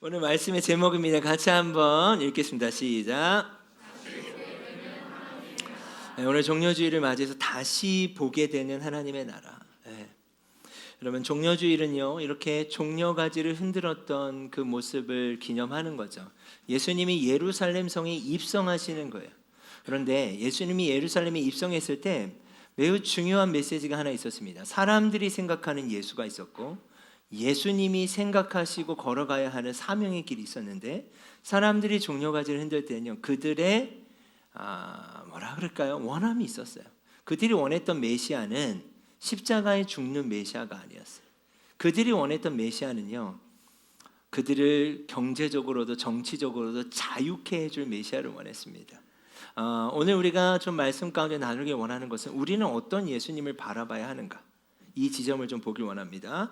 오늘 말씀의 제목입니다. 같이 한번 읽겠습니다. 시작. 네, 오늘 종려주일을 맞이해서 다시 보게 되는 하나님의 나라. 네. 여러분, 종려주일은요, 이렇게 종려가지를 흔들었던 그 모습을 기념하는 거죠. 예수님이 예루살렘 성에 입성하시는 거예요. 그런데 예수님이 예루살렘에 입성했을 때 매우 중요한 메시지가 하나 있었습니다. 사람들이 생각하는 예수가 있었고, 예수님이 생각하시고 걸어가야 하는 사명의 길이 있었는데, 사람들이 종려가지를 흔들 때는요, 그들의 뭐라 그럴까요? 원함이 있었어요. 그들이 원했던 메시아는 십자가에 죽는 메시아가 아니었어요. 그들이 원했던 메시아는요, 그들을 경제적으로도 정치적으로도 자유케 해줄 메시아를 원했습니다. 오늘 우리가 좀 말씀 가운데 나누기 원하는 것은, 우리는 어떤 예수님을 바라봐야 하는가, 이 지점을 좀 보길 원합니다.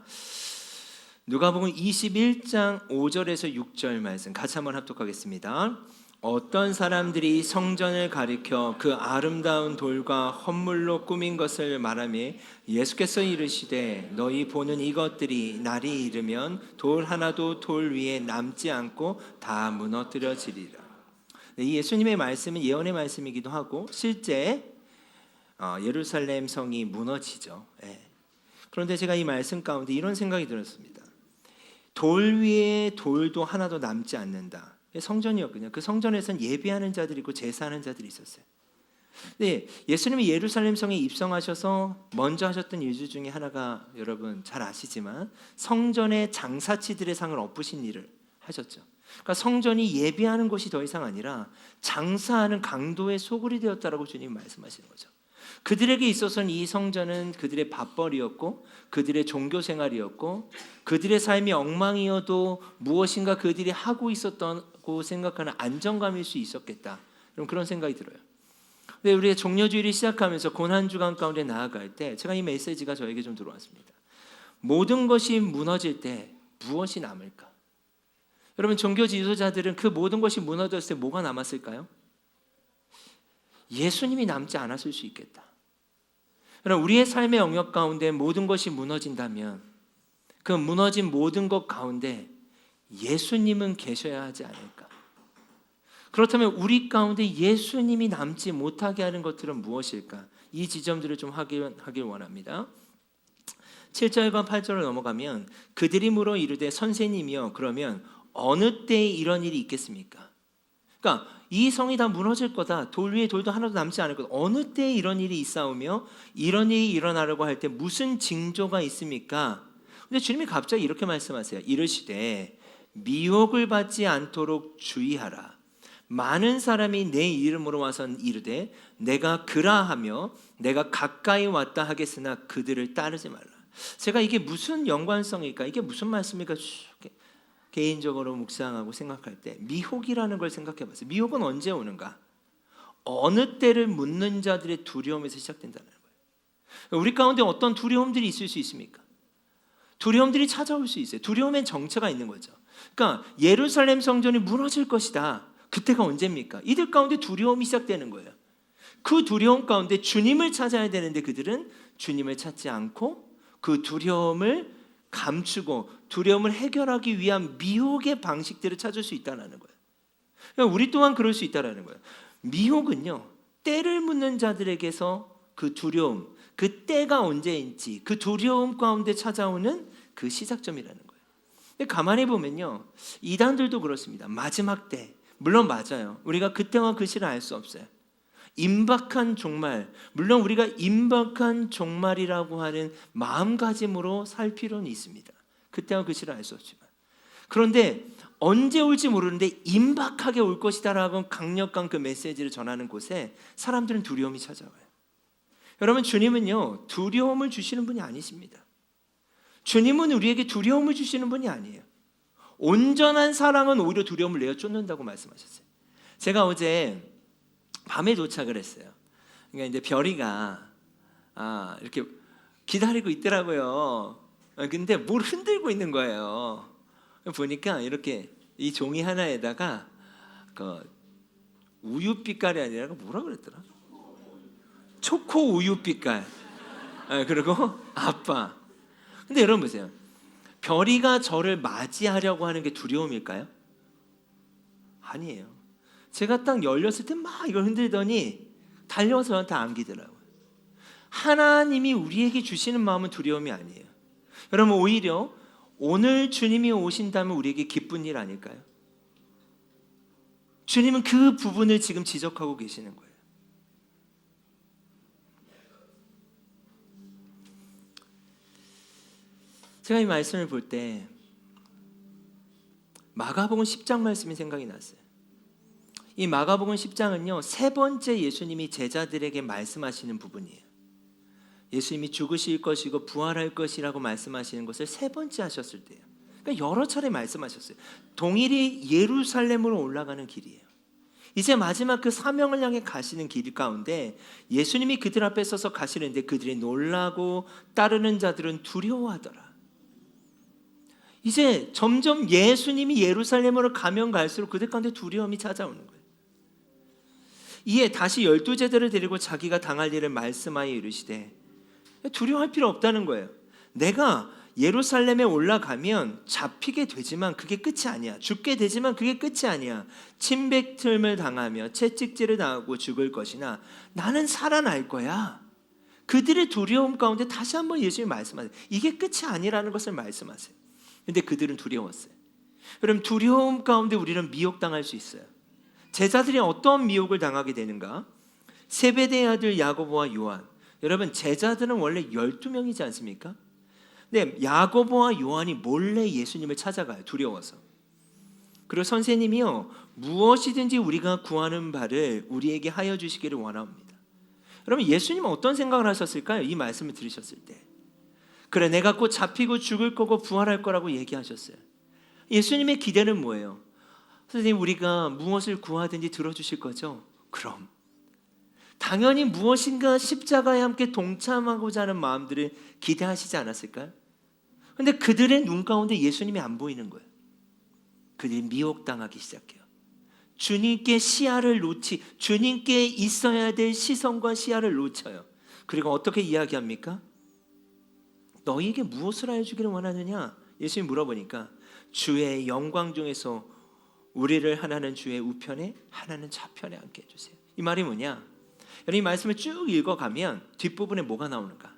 누가복음 21장 5절에서 6절 말씀 같이 한번 합독하겠습니다. 어떤 사람들이 성전을 가리켜 그 아름다운 돌과 헌물로 꾸민 것을 말하며 예수께서 이르시되, 너희 보는 이것들이 날이 이르면 돌 하나도 돌 위에 남지 않고 다 무너뜨려지리라. 이 예수님의 말씀은 예언의 말씀이기도 하고, 실제 예루살렘 성이 무너지죠. 그런데 제가 이 말씀 가운데 이런 생각이 들었습니다. 돌 위에 돌도 하나도 남지 않는다. 성전이었거든요. 그 성전에서는 예배하는 자들이 있고 제사하는 자들이 있었어요. 네, 예수님이 예루살렘 성에 입성하셔서 먼저 하셨던 일 중에 하나가, 여러분 잘 아시지만, 성전의 장사치들의 상을 엎으신 일을 하셨죠. 그러니까 성전이 예배하는 곳이 더 이상 아니라 장사하는 강도의 소굴이 되었다라고 주님이 말씀하시는 거죠. 그들에게 있어서는 이 성전은 그들의 밥벌이였고, 그들의 종교생활이었고, 그들의 삶이 엉망이어도 무엇인가 그들이 하고 있었다고 생각하는 안정감일 수 있었겠다, 그런 생각이 들어요. 근데 우리가 종려주일이 시작하면서 고난주간 가운데 나아갈 때, 제가 이 메시지가 저에게 좀 들어왔습니다. 모든 것이 무너질 때 무엇이 남을까? 여러분, 종교 지도자들은 그 모든 것이 무너졌을 때 뭐가 남았을까요? 예수님이 남지 않았을 수 있겠다. 그러나 우리의 삶의 영역 가운데 모든 것이 무너진다면, 그 무너진 모든 것 가운데 예수님은 계셔야 하지 않을까? 그렇다면 우리 가운데 예수님이 남지 못하게 하는 것들은 무엇일까? 이 지점들을 좀 하길 원합니다. 7절과 8절을 넘어가면, 그들이 물어 이르되 선생님이여, 그러면 어느 때에 이런 일이 있겠습니까? 그러니까 이 성이 다 무너질 거다, 돌 위에 돌도 하나도 남지 않을 거다, 어느 때에 이런 일이 있사오며 이런 일이 일어나려고 할 때 무슨 징조가 있습니까? 근데 주님이 갑자기 이렇게 말씀하세요. 이르시되 미혹을 받지 않도록 주의하라. 많은 사람이 내 이름으로 와서 이르되 내가 그라하며 내가 가까이 왔다 하겠으나 그들을 따르지 말라. 제가 이게 무슨 연관성일까, 이게 무슨 말씀일까 개인적으로 묵상하고 생각할 때 미혹이라는 걸 생각해 봤어요. 미혹은 언제 오는가? 어느 때를 묻는 자들의 두려움에서 시작된다는 거예요. 우리 가운데 어떤 두려움들이 있을 수 있습니까? 두려움들이 찾아올 수 있어요. 두려움엔 정체가 있는 거죠. 그러니까 예루살렘 성전이 무너질 것이다. 그때가 언제입니까? 이들 가운데 두려움이 시작되는 거예요. 그 두려움 가운데 주님을 찾아야 되는데, 그들은 주님을 찾지 않고 그 두려움을 감추고 두려움을 해결하기 위한 미혹의 방식들을 찾을 수 있다는 거예요. 그러니까 우리 또한 그럴 수 있다는 거예요. 미혹은요, 때를 묻는 자들에게서 그 두려움, 그 때가 언제인지 그 두려움 가운데 찾아오는 그 시작점이라는 거예요. 근데 가만히 보면요, 이단들도 그렇습니다. 마지막 때, 물론 맞아요. 우리가 그때와 그 시를 알 수 없어요. 임박한 종말, 물론 우리가 임박한 종말이라고 하는 마음가짐으로 살 필요는 있습니다. 그때와 그 시를 알 수 없지만, 그런데 언제 올지 모르는데 임박하게 올 것이다라고 강력한 그 메시지를 전하는 곳에 사람들은 두려움이 찾아와요. 여러분, 주님은요, 두려움을 주시는 분이 아니십니다. 주님은 우리에게 두려움을 주시는 분이 아니에요. 온전한 사랑은 오히려 두려움을 내어 쫓는다고 말씀하셨어요. 제가 어제 밤에 도착을 했어요. 그러니까 이제 별이가 이렇게 기다리고 있더라고요. 근데 뭘 흔들고 있는 거예요. 보니까 이렇게 이 종이 하나에다가 그 우유 빛깔이 아니라 뭐라 그랬더라? 초코 우유 빛깔. 그리고 아빠. 근데 여러분 보세요. 별이가 저를 맞이하려고 하는 게 두려움일까요? 아니에요. 제가 딱 열렸을 때 막 이걸 흔들더니 달려와서 저한테 안기더라고요. 하나님이 우리에게 주시는 마음은 두려움이 아니에요. 여러분, 오히려 오늘 주님이 오신다면 우리에게 기쁜 일 아닐까요? 주님은 그 부분을 지금 지적하고 계시는 거예요. 제가 이 말씀을 볼 때 마가복음 10장 말씀이 생각이 났어요. 이 마가복음 10장은요, 세 번째 예수님이 제자들에게 말씀하시는 부분이에요. 예수님이 죽으실 것이고 부활할 것이라고 말씀하시는 것을 세 번째 하셨을 때예요. 그러니까 여러 차례 말씀하셨어요. 동일이 예루살렘으로 올라가는 길이에요. 이제 마지막 그 사명을 향해 가시는 길 가운데 예수님이 그들 앞에 서서 가시는데 그들이 놀라고 따르는 자들은 두려워하더라. 이제 점점 예수님이 예루살렘으로 가면 갈수록 그들 가운데 두려움이 찾아오는 거예요. 이에 다시 12제자를 데리고 자기가 당할 일을 말씀하여 이르시되, 두려워할 필요 없다는 거예요. 내가 예루살렘에 올라가면 잡히게 되지만 그게 끝이 아니야. 죽게 되지만 그게 끝이 아니야. 침뱉음을 당하며 채찍질을 당하고 죽을 것이나 나는 살아날 거야. 그들의 두려움 가운데 다시 한번 예수님이 말씀하세요. 이게 끝이 아니라는 것을 말씀하세요. 근데 그들은 두려웠어요. 그럼 두려움 가운데 우리는 미혹당할 수 있어요. 제자들이 어떤 미혹을 당하게 되는가? 세베대의 아들 야고보와 요한. 여러분, 제자들은 원래 12명이지 않습니까? 근데 야고보와 요한이 몰래 예수님을 찾아가요. 두려워서. 그리고 선생님이요, 무엇이든지 우리가 구하는 바를 우리에게 하여 주시기를 원합니다. 여러분, 예수님은 어떤 생각을 하셨을까요? 이 말씀을 들으셨을 때. 그래, 내가 곧 잡히고 죽을 거고 부활할 거라고 얘기하셨어요. 예수님의 기대는 뭐예요? 선생님, 우리가 무엇을 구하든지 들어주실 거죠? 그럼 당연히 무엇인가 십자가에 함께 동참하고자 하는 마음들을 기대하시지 않았을까요? 그런데 그들의 눈 가운데 예수님이 안 보이는 거예요. 그들이 미혹당하기 시작해요. 주님께 주님께 있어야 될 시선과 시야를 놓쳐요. 그리고 어떻게 이야기합니까? 너희에게 무엇을 하여 주기를 원하느냐? 예수님이 물어보니까 주의 영광 중에서 우리를 하나는 주의 우편에 하나는 좌편에 앉게 해주세요. 이 말이 뭐냐? 여러분, 이 말씀을 쭉 읽어가면 뒷부분에 뭐가 나오는가?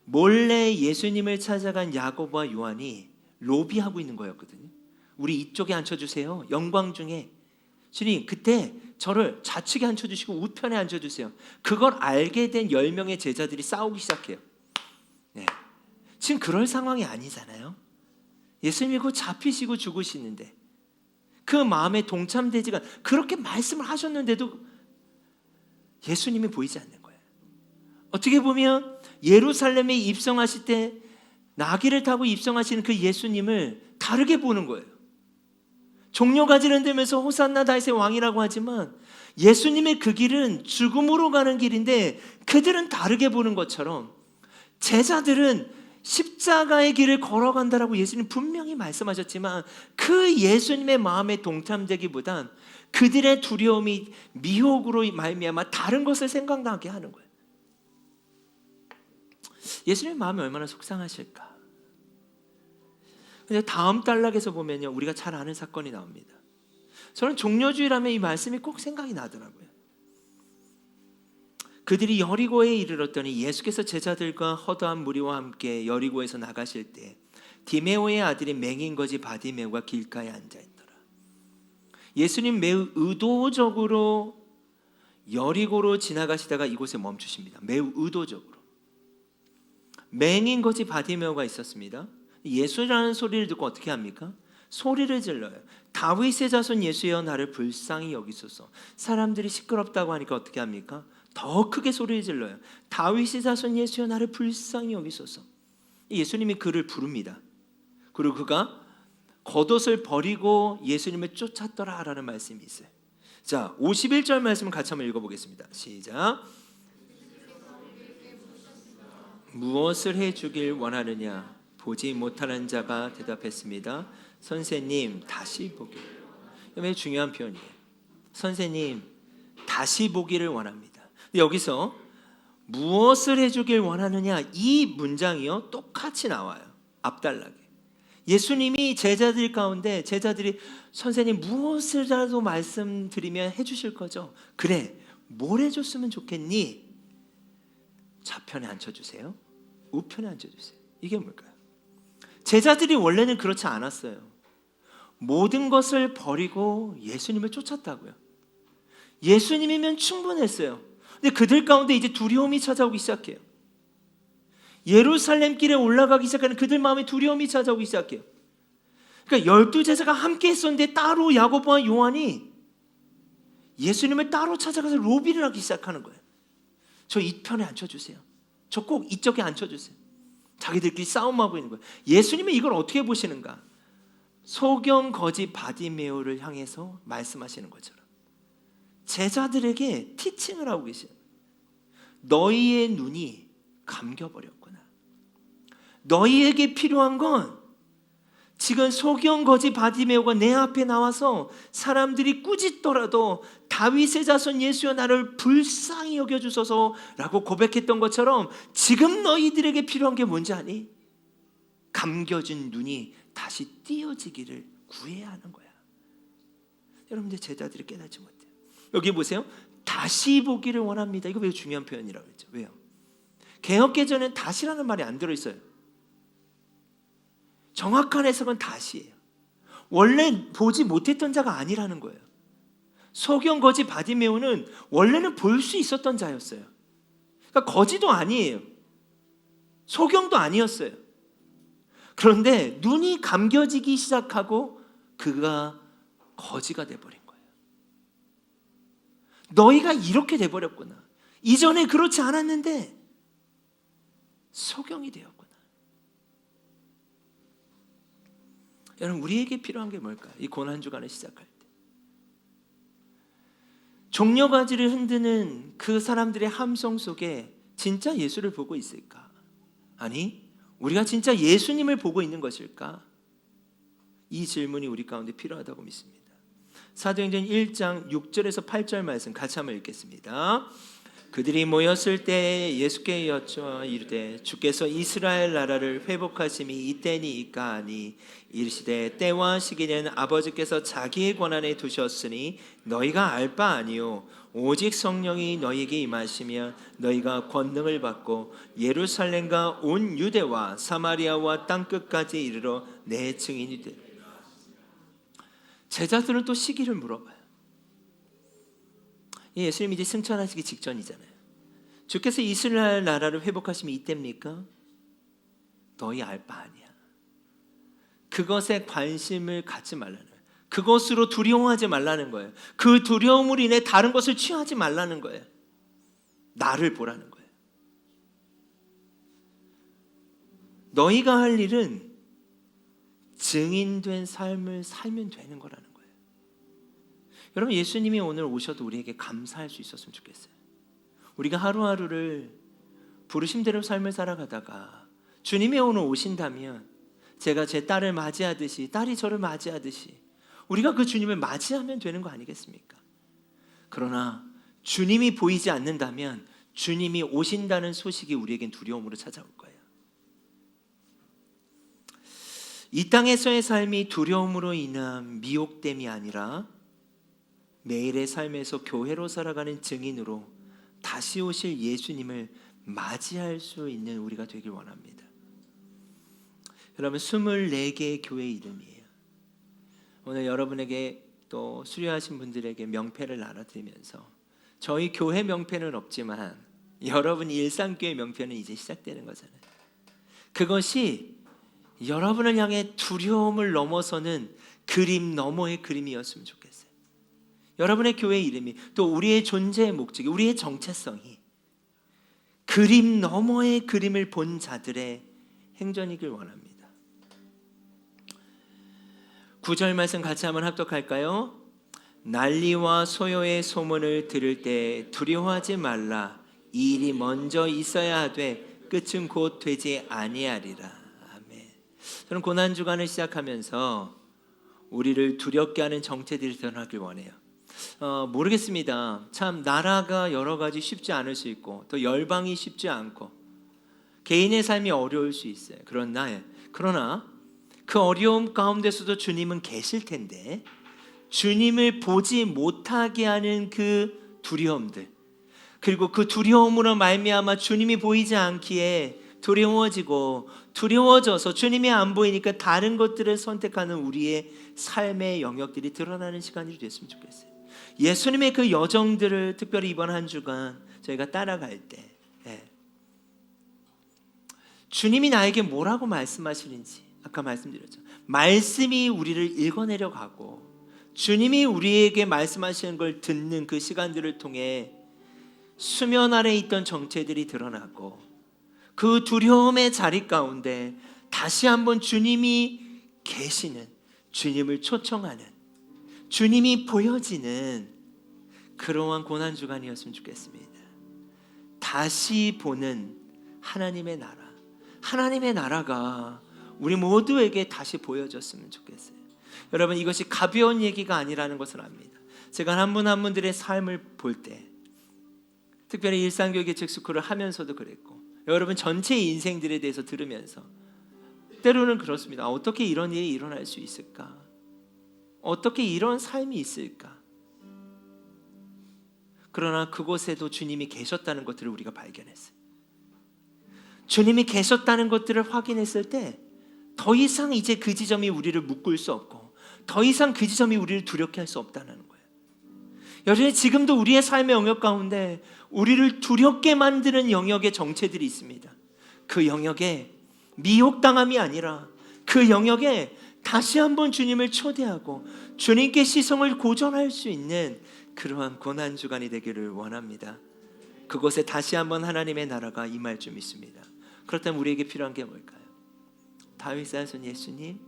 몰래 예수님을 찾아간 야고보와 요한이 로비하고 있는 거였거든요. 우리 이쪽에 앉혀주세요. 영광 중에. 주님, 그때 저를 좌측에 앉혀주시고 우편에 앉혀주세요. 그걸 알게 된 10명의 제자들이 싸우기 시작해요. 네. 지금 그럴 상황이 아니잖아요. 예수님이 곧 잡히시고 죽으시는데 그 마음에 동참되지가, 그렇게 말씀을 하셨는데도 예수님이 보이지 않는 거예요. 어떻게 보면 예루살렘에 입성하실 때 나귀를 타고 입성하시는 그 예수님을 다르게 보는 거예요. 종려가지를 흔들면서 호산나 다윗의 왕이라고 하지만 예수님의 그 길은 죽음으로 가는 길인데 그들은 다르게 보는 것처럼 제자들은 십자가의 길을 걸어간다라고 예수님 분명히 말씀하셨지만 그 예수님의 마음에 동참되기보단 그들의 두려움이 미혹으로 말미암아 다른 것을 생각나게 하는 거예요. 예수님의 마음이 얼마나 속상하실까. 근데 다음 단락에서 보면요, 우리가 잘 아는 사건이 나옵니다. 저는 종려주일하면 이 말씀이 꼭 생각이 나더라고요. 그들이 여리고에 이르렀더니 예수께서 제자들과 허다한 무리와 함께 여리고에서 나가실 때 디메오의 아들이 맹인 거지 바디메오가 길가에 앉아있더라. 예수님 매우 의도적으로 여리고로 지나가시다가 이곳에 멈추십니다. 매우 의도적으로. 맹인 거지 바디메오가 있었습니다. 예수라는 소리를 듣고 어떻게 합니까? 소리를 질러요. 다윗의 자손 예수여 나를 불쌍히 여기소서. 사람들이 시끄럽다고 하니까 어떻게 합니까? 더 크게 소리를 질러요. 다윗의 자손 예수여 나를 불쌍히 여기소서. 예수님이 그를 부릅니다. 그리고 그가 겉옷을 버리고 예수님을 쫓았더라라는 말씀이 있어요. 자, 51절 말씀을 같이 한번 읽어보겠습니다. 시작. 무엇을 해주길 원하느냐? 보지 못하는 자가 대답했습니다. 선생님, 다시 보기를. 매우 중요한 표현이에요. 선생님, 다시 보기를 원합니다. 여기서 무엇을 해주길 원하느냐, 이 문장이요 똑같이 나와요. 앞단락에. 예수님이 제자들 가운데 제자들이 선생님 무엇이라도 말씀드리면 해주실 거죠? 그래, 뭘 해줬으면 좋겠니? 좌편에 앉혀주세요, 우편에 앉혀주세요. 이게 뭘까요? 제자들이 원래는 그렇지 않았어요. 모든 것을 버리고 예수님을 쫓았다고요. 예수님이면 충분했어요. 근데 그들 가운데 이제 두려움이 찾아오기 시작해요. 예루살렘 길에 올라가기 시작하는 그들 마음에 두려움이 찾아오기 시작해요. 그러니까 12제자가 함께 했었는데 따로 야고보와 요한이 예수님을 따로 찾아가서 로비를 하기 시작하는 거예요. 저 이 편에 앉혀주세요, 저 꼭 이쪽에 앉혀주세요. 자기들끼리 싸움하고 있는 거예요. 예수님은 이걸 어떻게 보시는가? 소경 거지 바디메오를 향해서 말씀하시는 것처럼 제자들에게 티칭을 하고 계세요. 너희의 눈이 감겨버렸구나. 너희에게 필요한 건 지금 소경 거지 바디메오가 내 앞에 나와서 사람들이 꾸짖더라도 다윗의 자손 예수여 나를 불쌍히 여겨주소서 라고 고백했던 것처럼 지금 너희들에게 필요한 게 뭔지 아니? 감겨진 눈이 다시 띄어지기를 구해야 하는 거야. 여러분들 제자들이 깨닫지 못해요. 여기 보세요. 다시 보기를 원합니다. 이거 매우 중요한 표현이라고 했죠. 왜요? 개역개정에는 다시라는 말이 안 들어있어요. 정확한 해석은 다시예요. 원래 보지 못했던 자가 아니라는 거예요. 소경 거지 바디메오는 원래는 볼 수 있었던 자였어요. 그러니까 거지도 아니에요. 소경도 아니었어요. 그런데 눈이 감겨지기 시작하고 그가 거지가 돼버린 거예요. 너희가 이렇게 돼버렸구나. 이전에 그렇지 않았는데 소경이 되었구나. 여러분, 우리에게 필요한 게 뭘까요? 이 고난주간을 시작할 때 종려가지를 흔드는 그 사람들의 함성 속에 진짜 예수를 보고 있을까? 아니, 우리가 진짜 예수님을 보고 있는 것일까? 이 질문이 우리 가운데 필요하다고 믿습니다. 사도행전 1장 6절에서 8절 말씀 같이 한번 읽겠습니다. 그들이 모였을 때 예수께 여쭈어 이르되 주께서 이스라엘 나라를 회복하심이 이때니이까 하니 이르시되 때와 시기는 아버지께서 자기의 권한에 두셨으니 너희가 알 바 아니요 오직 성령이 너희에게 임하시면 너희가 권능을 받고 예루살렘과 온 유대와 사마리아와 땅끝까지 이르러 내 증인이 되리라. 제자들은 또 시기를 물어봐요. 예수님이 이제 승천하시기 직전이잖아요. 주께서 이스라엘 나라를 회복하시면 이때입니까? 너희 알 바 아니야. 그것에 관심을 갖지 말라는 거예요. 그것으로 두려워하지 말라는 거예요. 그 두려움으로 인해 다른 것을 취하지 말라는 거예요. 나를 보라는 거예요. 너희가 할 일은 증인된 삶을 살면 되는 거라는 거예요. 여러분, 예수님이 오늘 오셔도 우리에게 감사할 수 있었으면 좋겠어요. 우리가 하루하루를 부르심대로 삶을 살아가다가 주님이 오늘 오신다면 제가 제 딸을 맞이하듯이 딸이 저를 맞이하듯이 우리가 그 주님을 맞이하면 되는 거 아니겠습니까? 그러나 주님이 보이지 않는다면 주님이 오신다는 소식이 우리에겐 두려움으로 찾아올 거예요. 이 땅에서의 삶이 두려움으로 인한 미혹됨이 아니라 매일의 삶에서 교회로 살아가는 증인으로 다시 오실 예수님을 맞이할 수 있는 우리가 되길 원합니다. 여러분, 24개의 교회 이름이에요. 오늘 여러분에게 또 수료하신 분들에게 명패를 나눠드리면서 저희 교회 명패는 없지만 여러분 일상교회 명패는 이제 시작되는 거잖아요. 그것이 여러분을 향해 두려움을 넘어서는 그림 너머의 그림이었으면 좋겠어요. 여러분의 교회 이름이 또 우리의 존재의 목적이 우리의 정체성이 그림 너머의 그림을 본 자들의 행전이길 원합니다. 9절 말씀 같이 한번 합독할까요? 난리와 소요의 소문을 들을 때 두려워하지 말라. 이 일이 먼저 있어야 하되 끝은 곧 되지 아니하리라. 아멘. 저는 고난주간을 시작하면서 우리를 두렵게 하는 정체들이 드러나길 원해요. 모르겠습니다. 참 나라가 여러 가지 쉽지 않을 수 있고 또 열방이 쉽지 않고 개인의 삶이 어려울 수 있어요. 그러나 그 어려움 가운데서도 주님은 계실 텐데 주님을 보지 못하게 하는 그 두려움들, 그리고 그 두려움으로 말미암아 주님이 보이지 않기에 두려워져서 주님이 안 보이니까 다른 것들을 선택하는 우리의 삶의 영역들이 드러나는 시간이 됐으면 좋겠어요. 예수님의 그 여정들을 특별히 이번 한 주간 저희가 따라갈 때 주님이 나에게 뭐라고 말씀하시는지 아까 말씀드렸죠. 말씀이 우리를 읽어내려 가고 주님이 우리에게 말씀하시는 걸 듣는 그 시간들을 통해 수면 아래 있던 정체들이 드러나고 그 두려움의 자리 가운데 다시 한번 주님이 계시는, 주님을 초청하는, 주님이 보여지는 그러한 고난주간이었으면 좋겠습니다. 다시 보는 하나님의 나라, 하나님의 나라가 우리 모두에게 다시 보여졌으면 좋겠어요. 여러분, 이것이 가벼운 얘기가 아니라는 것을 압니다. 제가 한 분 한 분들의 삶을 볼 때, 특별히 일상교육의 직스쿨을 하면서도 그랬고 여러분 전체 인생들에 대해서 들으면서 때로는 그렇습니다. 어떻게 이런 일이 일어날 수 있을까? 어떻게 이런 삶이 있을까? 그러나 그곳에도 주님이 계셨다는 것들을 우리가 발견했어요. 주님이 계셨다는 것들을 확인했을 때 더 이상 이제 그 지점이 우리를 묶을 수 없고 더 이상 그 지점이 우리를 두렵게 할 수 없다는 거예요. 여전히 지금도 우리의 삶의 영역 가운데 우리를 두렵게 만드는 영역의 정체들이 있습니다. 그 영역에 미혹당함이 아니라 그 영역에 다시 한번 주님을 초대하고 주님께 시선을 고정할 수 있는 그러한 고난주간이 되기를 원합니다. 그곳에 다시 한번 하나님의 나라가 임할 줄 믿습니다. 그렇다면 우리에게 필요한 게 뭘까요? 다윗의 아들 예수님,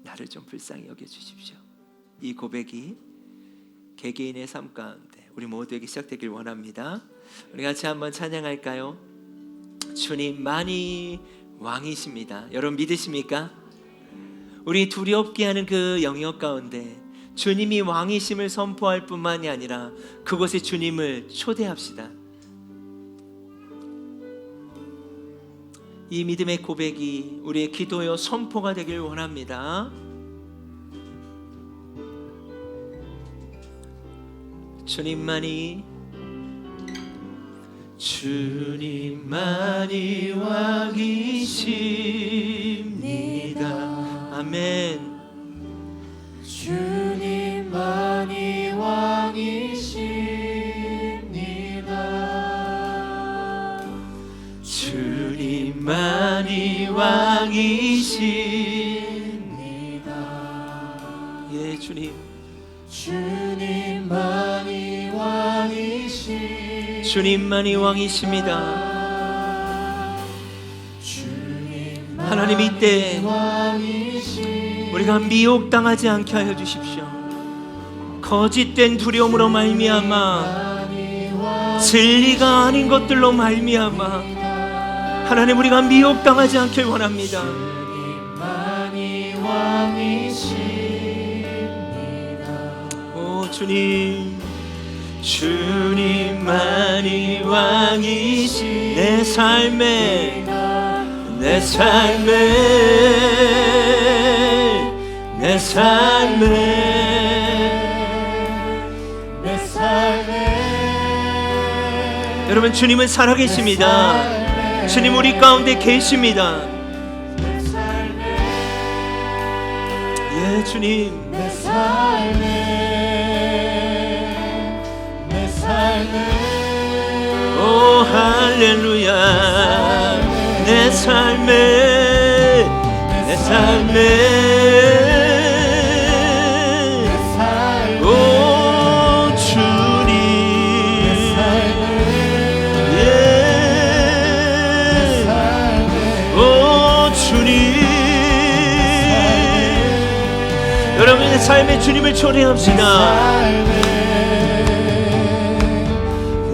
나를 좀 불쌍히 여겨주십시오. 이 고백이 개개인의 삶 가운데 우리 모두에게 시작되길 원합니다. 우리 같이 한번 찬양할까요? 주님만이 왕이십니다. 여러분 믿으십니까? 우리 두렵게 하는 그 영역 가운데 주님이 왕이심을 선포할 뿐만이 아니라 그곳에 주님을 초대합시다. 이 믿음의 고백이 우리의 기도요 선포가 되길 원합니다. 주님만이 왕이십니다. 아멘. 주님만이 왕이십니다. 주님만이 왕이십니다. 예, 주님. 주님만이 왕이십니다. 주님만이 왕이십니다. 하나님, 이때 우리가 미혹당하지 않게 하여 주십시오. 거짓된 두려움으로 말미암아, 진리가 아닌 것들로 말미암아 하나님, 우리가 미혹당하지 않길 원합니다. 주님만이 왕이십니다. 오 주님, 주님만이 왕이시 내 삶에 여러분, 주님은 살아계십니다. 주님 우리 가운데 계십니다. 예, 주님. 내 삶에 오 할렐루야. 내 삶에 오 주님, 예, 오 주님. 여러분의 삶에 주님을 초대합시다.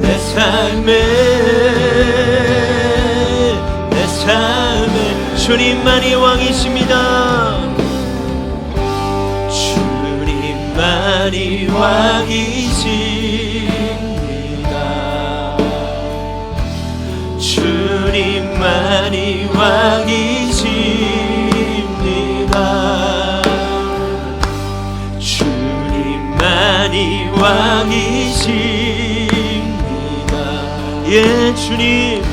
내 삶에 주님만이 왕이십니다. 주님만이 왕이십니다. 주님만이 왕이십니다. 만이 왕이십니다. 예 주님,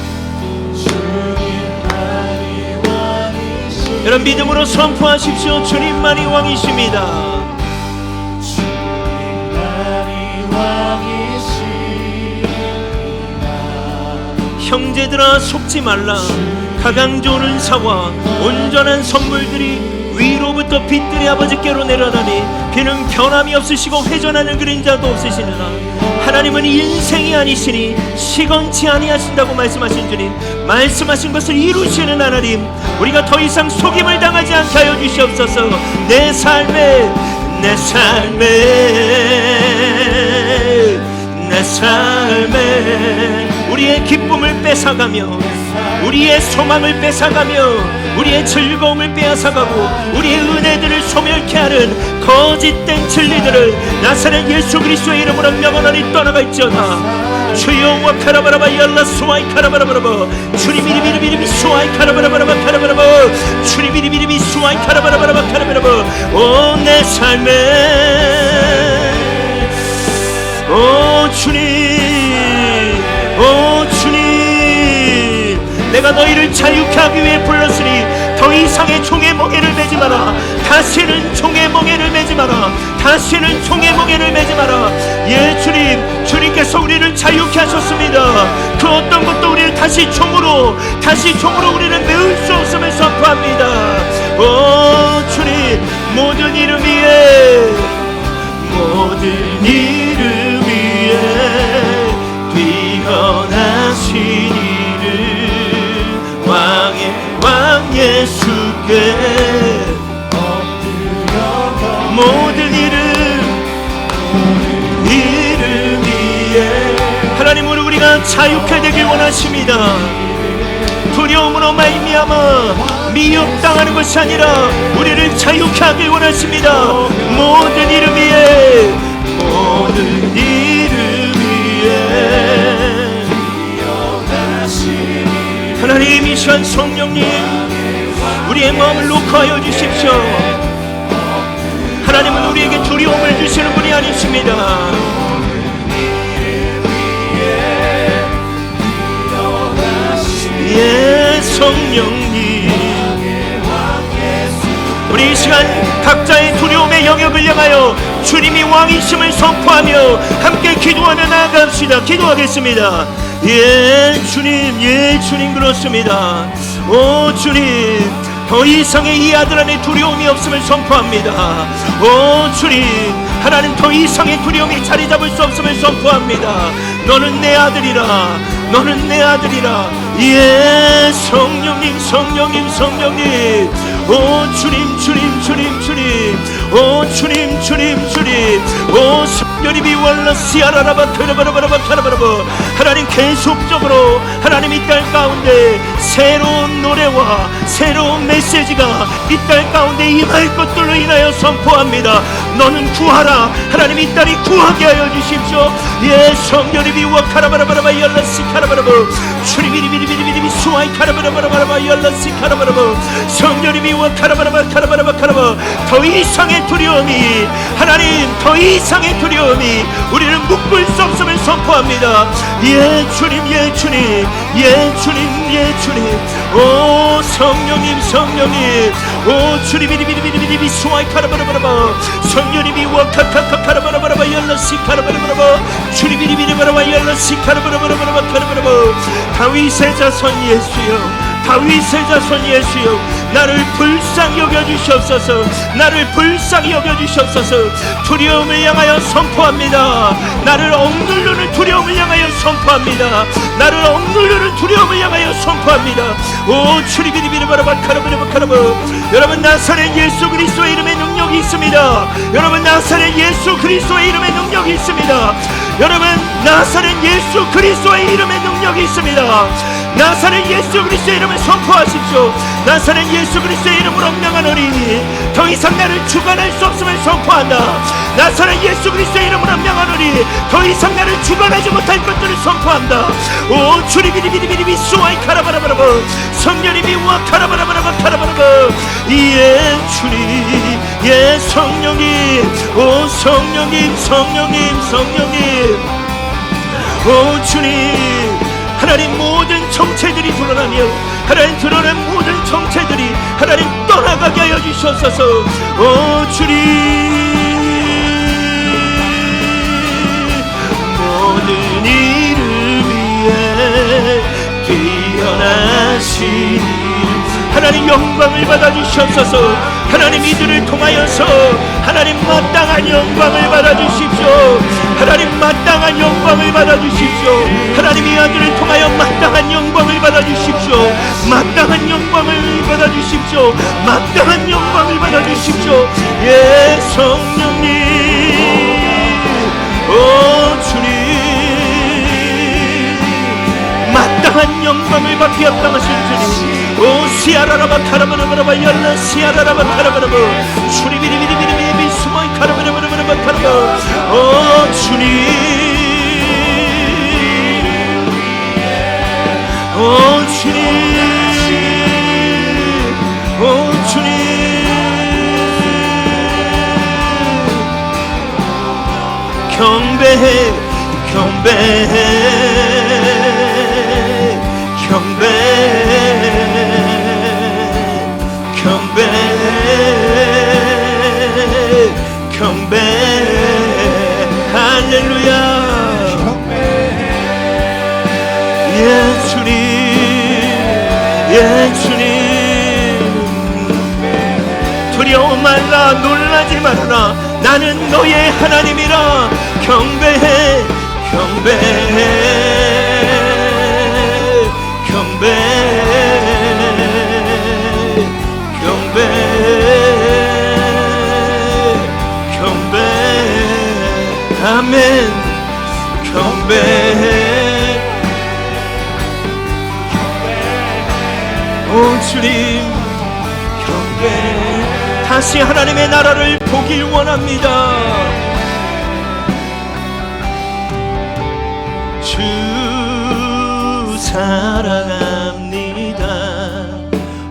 주님만이 왕이십니다. 여러분 믿음으로 선포하십시오. 주님만이 왕이십니다. 주님만이 왕이십니다. 형제들아 속지 말라. 가장 좋은 은사와 온전한 선물들이 위로부터 빛들이 아버지께로 내려다니 비는 변함이 없으시고 회전하는 그림자도 없으시느라 하나님은 인생이 아니시니 시건치 아니하신다고 말씀하신 주님, 말씀하신 것을 이루시는 하나님, 우리가 더 이상 속임을 당하지 않게 하여 주시옵소서. 내 삶에 우리의 기쁨을 뺏어가며 우리의 소망을 뺏어가며 우리의 즐거움을 빼앗아가고 우리의 은혜들을 소멸케 하는 거짓된 진리들을 나사렛 예수 그리스도의 이름으로 명하노니 떠나갈지어다. 주여 와카라바라바 열라스와이 카라바라바라바 주님 이리비리비리비 스와이 카라바라바라바 카라바라바 주님 이리비리비 스와이 카라바라바라바 카라바라바 오 내 삶에 오 주님, 오 주님, 내가 너희를 자유케 하기 위해 불렀으니 더 이상의 종의 멍에를 매지 마라. 다시는 종의 멍에를 매지 마라. 다시는 종의 멍에를 매지 마라. 예 주님, 주님께서 우리를 자유케 하셨습니다. 그 어떤 것도 우리를 다시 종으로 우리를 메울 수 없음을 선포합니다. 오 주님, 모든 이름 위에 뛰어나신 이름 왕의 왕 예수께 모든 이름 위에 하나님으로 우리가 자유케 되길 원하십니다. 두려움으로 말미암아 미혹당하는 것이 아니라 우리를 자유케 하길 원하십니다. 모든 이름 위에 하나님, 이 시간 성령님 우리의 마음을 녹화하여 주십시오. 하나님은 우리에게 두려움을 주시는 분이 아니십니다. 예 성령님, 우리 이 시간 각자의 두려움의 영역을 향하여 주님이 왕이심을 선포하며 함께 기도하며 나아갑시다. 기도하겠습니다. 예 주님 그렇습니다. 오 주님, 더 이상의 이 아들 안에 두려움이 없음을 선포합니다. 오 주님, 하나님 더 이상의 두려움이 자리 잡을 수 없음을 선포합니다. 너는 내 아들이라. 예 성령님 오 주님 오 주님 오 성령님이 wallas이아라라바 카라바라바라바 카라바라바 하나님 계속적으로 하나님 이 땅 가운데 새로운 노래와 새로운 메시지가 이 땅 가운데 임할 것들로 인하여 선포합니다. 너는 구하라. 하나님 이 땅이 구하게 하여 주십시오. 예 성령님이 와카라바라바라바 열라시 카라바라바 주님이리비리비리비리 수와이 카라바라바라바라바 열라시 카라바라바 성령님이 와카라바라바 카라바라바 카라바 더 이상의 두려움이 하나님 더 이상의 두려움이 우리를 묶을 수 없음을 선포합니다. 예 주님 오 성령님 오 주님이리비리비리비리 수와이 카라바라바라바 성령님이 와카카카 카라바라바라바 열라시 카라바라바라바 주님이리비리바라바 열라시 카라바라바라바라바 카라바라바 다윗의 자손 예수여 나를 불쌍히 여겨주시옵소서. 두려움을 향하여 선포합니다. 나를 억누르는 두려움을 향하여 선포합니다. 오 주리비리비리바라바 카라바라바 여러분 나사렛 예수 그리스도의 이름에 능력이 있습니다. 여러분 나사렛 예수 그리스도의 이름에 능력이 있습니다. 나사렛 예수 그리스도의 이름을 선포하십시오. 나사렛 예수 그리스도의 이름으로 명하노니 더 이상 나를 주관할 수 없음을 선포한다. 나사렛 나사렛 예수 그리스도의 이름으로 명하노니 더 이상 나를 주관하지 못할 것들을 선포한다. 오 주리비리비리비리 수와이 카라바라바라바 성령님이 와 카라바라바라바 카라바라바 예 주님 예 성령님 오 성령님 성령님 성령님 오 주님 하나님 모든 정체들이 드러나며 하나님 드러난 모든 정체들이 하나님 떠나가게 하여 주시옵소서. 오 주님 모든 이름 위에 뛰어나신 하나님 영광을 받아 주시옵소서. 하나님 이들을 통하여서 하나님 마땅한 영광을 받아 주십시오. 하나님 마땅한 영광을 받아 주십시오. 하나님 이 아들을 통하여 마땅한 영광을 받아 주십시오. 마땅한 영광을 받아 주십시오. 마땅한 영광을 받아 주십시오. 예 성령님 오 주님 마땅한 영광을 받게 합당하신 주님 오 시아라라바 카라바라바라바 열라 시아라라바 카라바라바 주리비리비리비리비리 수마이 카라바라바라바 카라바 오 주님 오 주님 오 주님 경배해 경배해 경배 할렐루야 예 주님 예 주님 두려워 말라 놀라지 말아라 나는 너의 하나님이라 경배해 경배해 아멘 경배해 오 주님 경배해 다시 하나님의 나라를 보길 원합니다. 주 사랑합니다.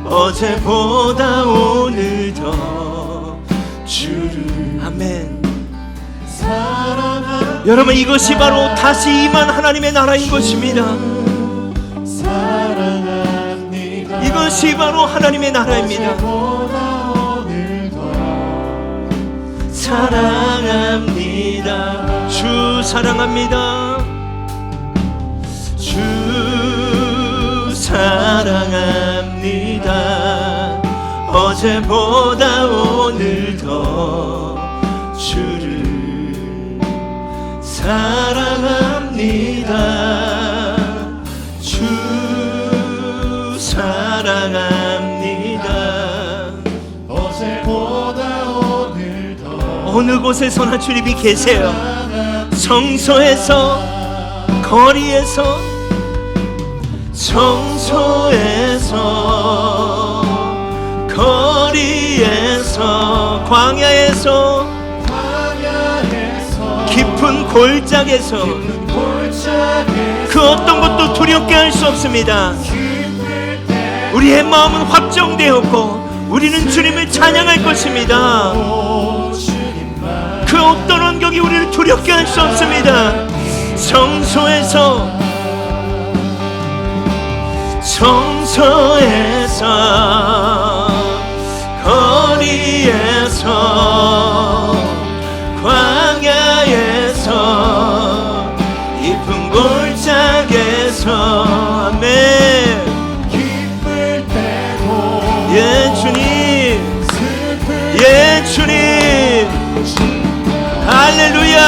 어제보다 오늘 더 주를 아멘. 여러분 이것이 바로 다시 임한 하나님의 나라인 것입니다. 이것이 바로 하나님의 나라입니다. 사랑합니다. 주 사랑합니다. 주 사랑합니다. 어제보다 오늘 더 주를 사랑합니다. 주 사랑합니다. 어제보다 오늘 더 어느 곳에서나 주님이 계세요. 성소에서 거리에서 성소에서 거리에서 광야에서 깊은 골짜기에서 그 어떤 것도 두렵게 할 수 없습니다. 우리의 마음은 확정되었고 우리는 주님을 찬양할 것입니다. 그 어떤 환경이 우리를 두렵게 할 수 없습니다. 성소에서 거리에서 광야에서 깊은 골짜기에서 아멘 기쁠 때도 예 주님 예 주님 할렐루야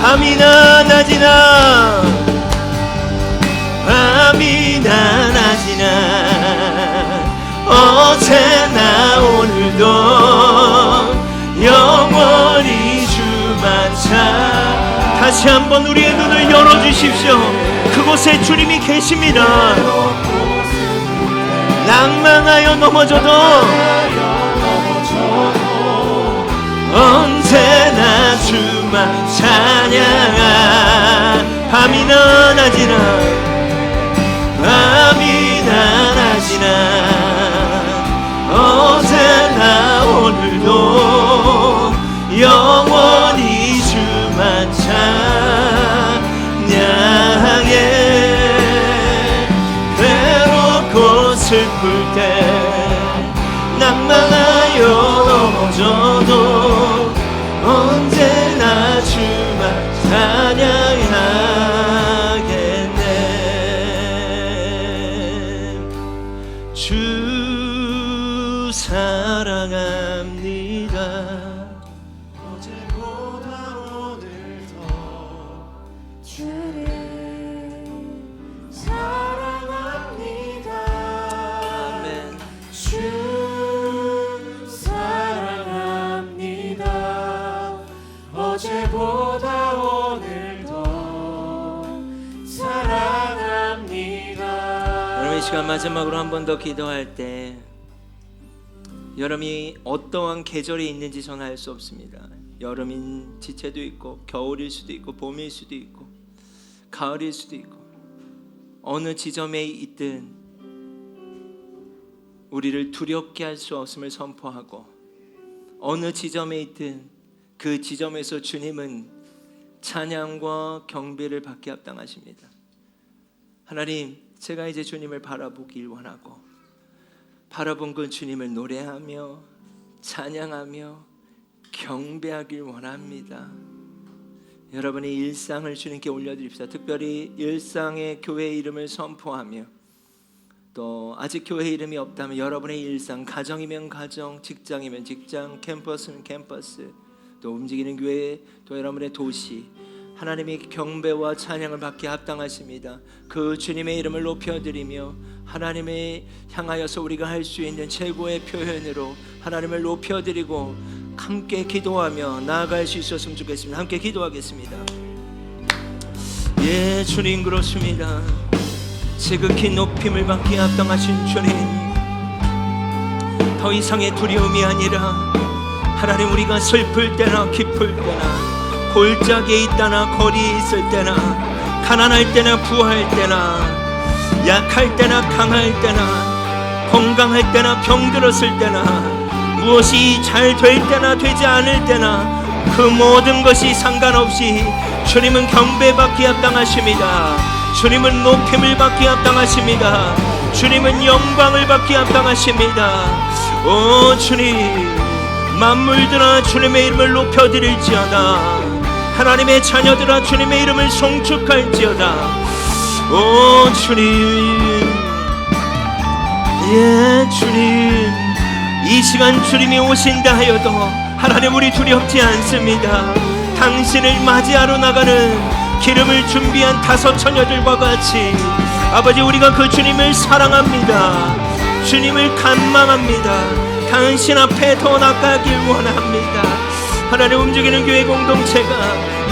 밤이나 낮이나 밤이나 낮이나 어제나 오늘도 영원히 주만 찾 다시 한번 우리의 눈을 열어주십시오. 그곳에 주님이 계십니다. 낭만하여 넘어져도 언제나 주만 찬양하. 밤이나 낮이나 밤이나 낮이나 어제나 오늘도 영원히 주만 찬양해. 괴롭고 슬플 때 낭만하여 넘어져도 언제나 주만 찬양하겠네. 주 사랑합니다. 어제보다 오늘 더 주를 사랑합니다. 아멘. 주 사랑합니다. 어제보다 오늘 더 사랑합니다. 여러분, 이 시간 마지막으로 한 번 더 기도할 때 여름이 어떠한 계절이 있는지 저는 알 수 없습니다. 여름인 지체도 있고 겨울일 수도 있고 봄일 수도 있고 가을일 수도 있고 어느 지점에 있든 우리를 두렵게 할 수 없음을 선포하고 어느 지점에 있든 그 지점에서 주님은 찬양과 경배를 받게 합당하십니다. 하나님, 제가 이제 주님을 바라보길 원하고 바라본 그 주님을 노래하며 찬양하며 경배하길 원합니다. 여러분의 일상을 주님께 올려드립시다. 특별히 일상의 교회 이름을 선포하며 또 아직 교회 이름이 없다면 여러분의 일상, 가정이면 가정, 직장이면 직장, 캠퍼스는 캠퍼스, 또 움직이는 교회, 또 여러분의 도시, 하나님이 경배와 찬양을 받게 합당하십니다. 그 주님의 이름을 높여드리며 하나님을 향하여서 우리가 할 수 있는 최고의 표현으로 하나님을 높여드리고 함께 기도하며 나아갈 수 있었으면 좋겠습니다. 함께 기도하겠습니다. 예, 주님 그렇습니다. 지극히 높임을 받기에 합당하신 주님, 더 이상의 두려움이 아니라 하나님, 우리가 슬플 때나 기쁠 때나 골짜기에 있다나 거리에 있을 때나 가난할 때나 부할 때나 약할 때나 강할 때나 건강할 때나 병들었을 때나 무엇이 잘 될 때나 되지 않을 때나 그 모든 것이 상관없이 주님은 경배받기에 합당하십니다. 주님은 높임을 받기에 합당하십니다. 주님은 영광을 받기에 합당하십니다. 오 주님, 만물들아 주님의 이름을 높여드릴지어다. 하나님의 자녀들아 주님의 이름을 송축할지어다. 오 주님, 예 주님, 이 시간 주님이 오신다 하여도 하나님, 우리 두렵지 않습니다. 당신을 맞이하러 나가는 기름을 준비한 5 처녀들과 같이 아버지, 우리가 그 주님을 사랑합니다. 주님을 간망합니다. 당신 앞에 더 나가길 원합니다. 하나님, 움직이는 교회 공동체가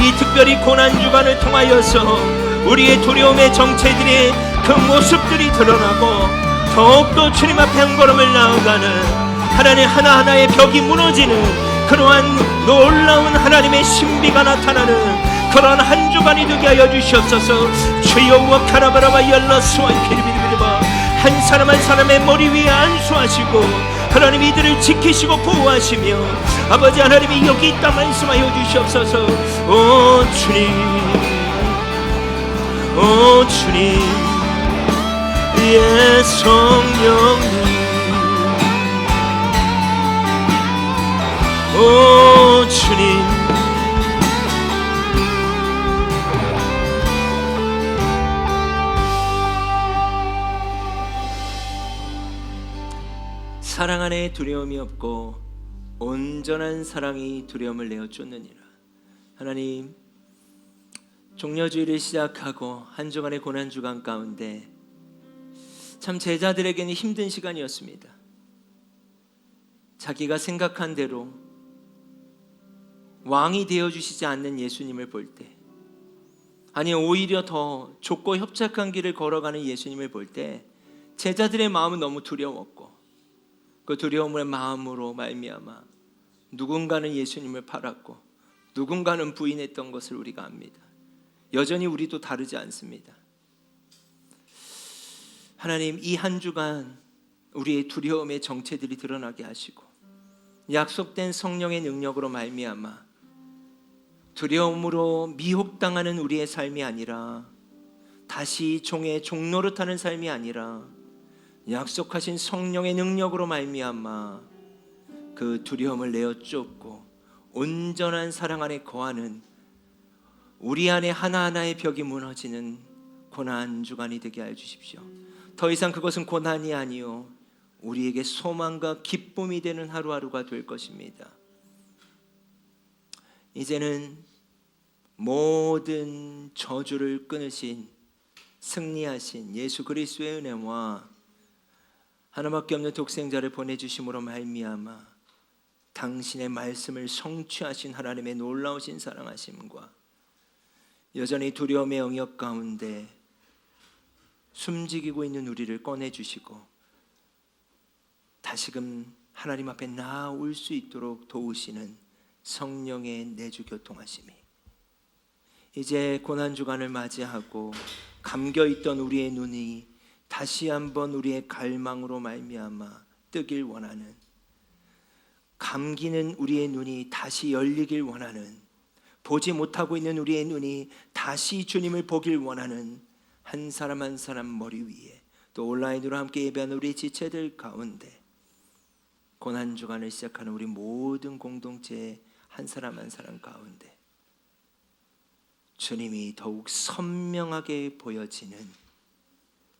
이 특별히 고난주간을 통하여서 우리의 두려움의 정체들의 그 모습들이 드러나고 더욱더 주님 앞에 한 걸음을 나아가는 하나님, 하나하나의 벽이 무너지는 그러한 놀라운 하나님의 신비가 나타나는 그러한 한 주간이 되게 하여 주시옵소서. 주여 우카라바라바 열라스와 키리비리비리바, 한 사람 한 사람의 머리 위에 안수하시고 하나님, 이들을 지키시고 보호하시며 아버지 하나님이 여기 있다 말씀하여 주시옵소서. 오 주님, 오 주님, 예 성령님, 오 주님, 사랑 안에 두려움이 없고 온전한 사랑이 두려움을 내어 쫓느니라. 하나님, 종려주의를 시작하고 한 주간의 고난주간 가운데 참 제자들에게는 힘든 시간이었습니다. 자기가 생각한 대로 왕이 되어주시지 않는 예수님을 볼 때, 아니 오히려 더 좁고 협착한 길을 걸어가는 예수님을 볼 때 제자들의 마음은 너무 두려웠고 그 두려움의 마음으로 말미암아 누군가는 예수님을 팔았고 누군가는 부인했던 것을 우리가 압니다. 여전히 우리도 다르지 않습니다. 하나님, 이 한 주간 우리의 두려움의 정체들이 드러나게 하시고 약속된 성령의 능력으로 말미암아 두려움으로 미혹당하는 우리의 삶이 아니라, 다시 종의 종노릇하는 삶이 아니라 약속하신 성령의 능력으로 말미암아 그 두려움을 내어 쫓고 온전한 사랑 안에 거하는, 우리 안에 하나하나의 벽이 무너지는 고난 주간이 되게 해 주십시오. 더 이상 그것은 고난이 아니요 우리에게 소망과 기쁨이 되는 하루하루가 될 것입니다. 이제는 모든 저주를 끊으신, 승리하신 예수 그리스도의 은혜와 하나밖에 없는 독생자를 보내주심으로 말미암아 당신의 말씀을 성취하신 하나님의 놀라우신 사랑하심과 여전히 두려움의 영역 가운데 숨지기고 있는 우리를 꺼내주시고 다시금 하나님 앞에 나아올 수 있도록 도우시는 성령의 내주 교통하심이, 이제 고난주간을 맞이하고 감겨있던 우리의 눈이 다시 한번 우리의 갈망으로 말미암아 뜨길 원하는, 감기는 우리의 눈이 다시 열리길 원하는, 보지 못하고 있는 우리의 눈이 다시 주님을 보길 원하는 한 사람 한 사람 머리 위에, 또 온라인으로 함께 예배하는 우리 지체들 가운데 고난주간을 시작하는 우리 모든 공동체의 한 사람 한 사람 가운데 주님이 더욱 선명하게 보여지는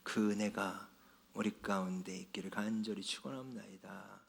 그 은혜가 우리 가운데 있기를 간절히 축원합니다.